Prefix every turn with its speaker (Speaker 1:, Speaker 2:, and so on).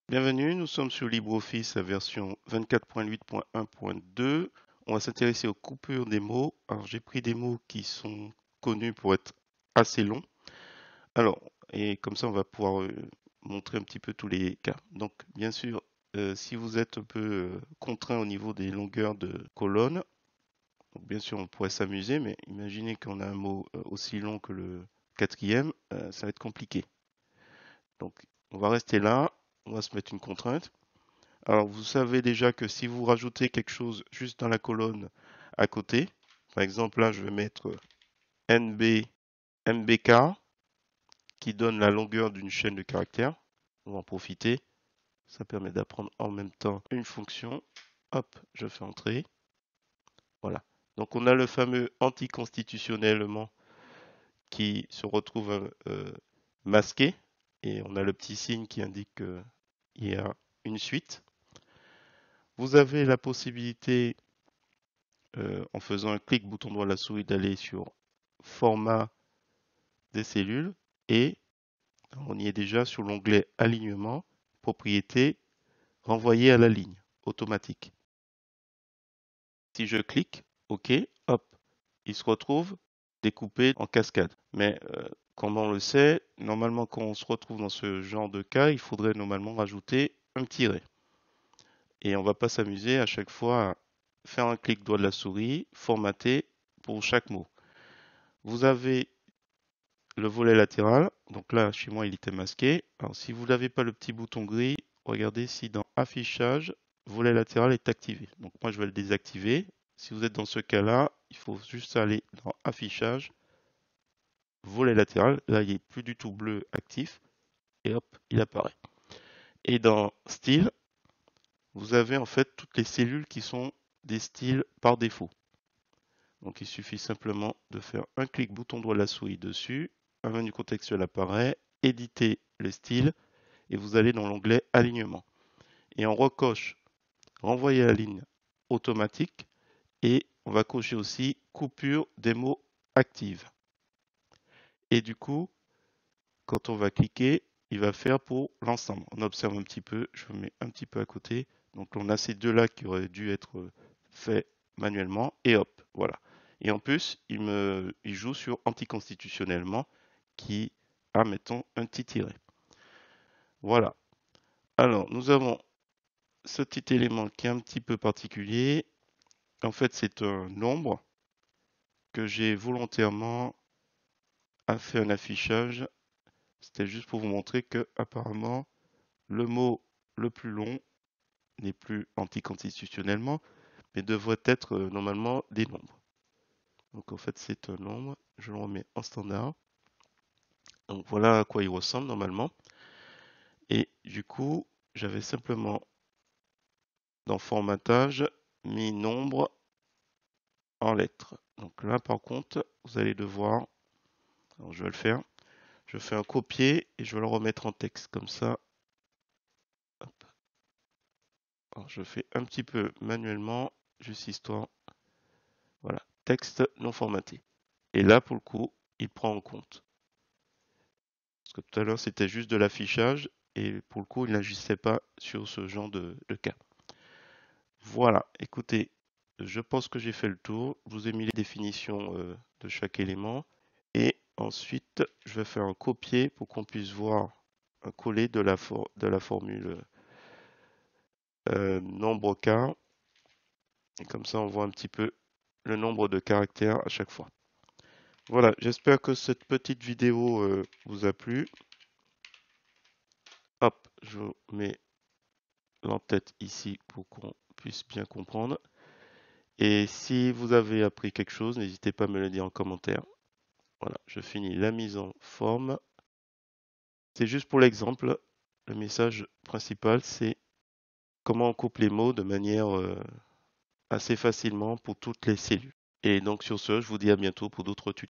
Speaker 1: Bienvenue, nous sommes sur LibreOffice version 24.8.1.2. On va s'intéresser aux coupures des mots. Alors j'ai pris des mots qui sont connus pour être assez longs. Alors, et comme ça on va pouvoir montrer un petit peu tous les cas. Donc bien sûr, si vous êtes un peu contraint au niveau des longueurs de colonnes, donc, bien sûr on pourrait s'amuser, mais imaginez qu'on a un mot aussi long que le quatrième, ça va être compliqué. Donc on va rester là, on va se mettre une contrainte. Alors, vous savez déjà que si vous rajoutez quelque chose juste dans la colonne à côté, par exemple, là, je vais mettre MBK qui donne la longueur d'une chaîne de caractères. On va en profiter. Ça permet d'apprendre en même temps une fonction. Hop, je fais entrer. Voilà. Donc, on a le fameux anticonstitutionnellement qui se retrouve masqué. Et on a le petit signe qui indique qu'il y a une suite. Vous avez la possibilité en faisant un clic bouton droit de la souris d'aller sur format des cellules et on y est déjà sur l'onglet alignement, propriété, renvoyer à la ligne automatique. Si je clique OK, hop, il se retrouve découpé en cascade. Mais comme on le sait, normalement quand on se retrouve dans ce genre de cas, il faudrait normalement rajouter un tiret. Et on ne va pas s'amuser à chaque fois à faire un clic droit de la souris, formater pour chaque mot. Vous avez le volet latéral, donc là chez moi il était masqué. Alors si vous n'avez pas le petit bouton gris, regardez si dans affichage, volet latéral est activé. Donc moi je vais le désactiver. Si vous êtes dans ce cas-là, il faut juste aller dans affichage, volet latéral. Là il n'est plus du tout bleu actif et hop, il apparaît. Et dans style, vous avez en fait toutes les cellules qui sont des styles par défaut. Donc il suffit simplement de faire un clic bouton droit de la souris dessus, un menu contextuel apparaît, éditer le style et vous allez dans l'onglet alignement. Et on recoche renvoyer à la ligne automatique et on va cocher aussi coupure des mots active. Et du coup, quand on va cliquer, il va faire pour l'ensemble. On observe un petit peu, je me mets un petit peu à côté. Donc on a ces deux-là qui auraient dû être faits manuellement et hop, voilà. Et en plus, il joue sur anticonstitutionnellement qui a, mettons, un petit tiret. Voilà. Alors, nous avons ce petit élément qui est un petit peu particulier. En fait, c'est un nombre que j'ai volontairement fait un affichage. C'était juste pour vous montrer que apparemment le mot le plus long n'est plus anticonstitutionnellement, mais devrait être normalement des nombres. Donc en fait, c'est un nombre. Je le remets en standard. Donc voilà à quoi il ressemble normalement. Et du coup, j'avais simplement dans formatage mis nombre en lettres. Donc là, par contre, vous allez devoir, alors je vais le faire, je fais un copier et je vais le remettre en texte comme ça. Hop. Alors, je fais un petit peu manuellement, juste histoire. Voilà, texte non formaté. Et là, pour le coup, il prend en compte. Parce que tout à l'heure, c'était juste de l'affichage et pour le coup, il n'agissait pas sur ce genre de cas. Voilà, écoutez, je pense que j'ai fait le tour. Je vous ai mis les définitions de chaque élément. Et ensuite, je vais faire un copier pour qu'on puisse voir un coller de la formule nombre K. Et comme ça, on voit un petit peu le nombre de caractères à chaque fois. Voilà, j'espère que cette petite vidéo vous a plu. Hop, je mets l'entête ici pour qu'on puisse bien comprendre. Et si vous avez appris quelque chose, n'hésitez pas à me le dire en commentaire. Voilà, je finis la mise en forme. C'est juste pour l'exemple. Le message principal, c'est comment on coupe les mots de manière assez facilement pour toutes les cellules. Et donc sur ce, je vous dis à bientôt pour d'autres tutos.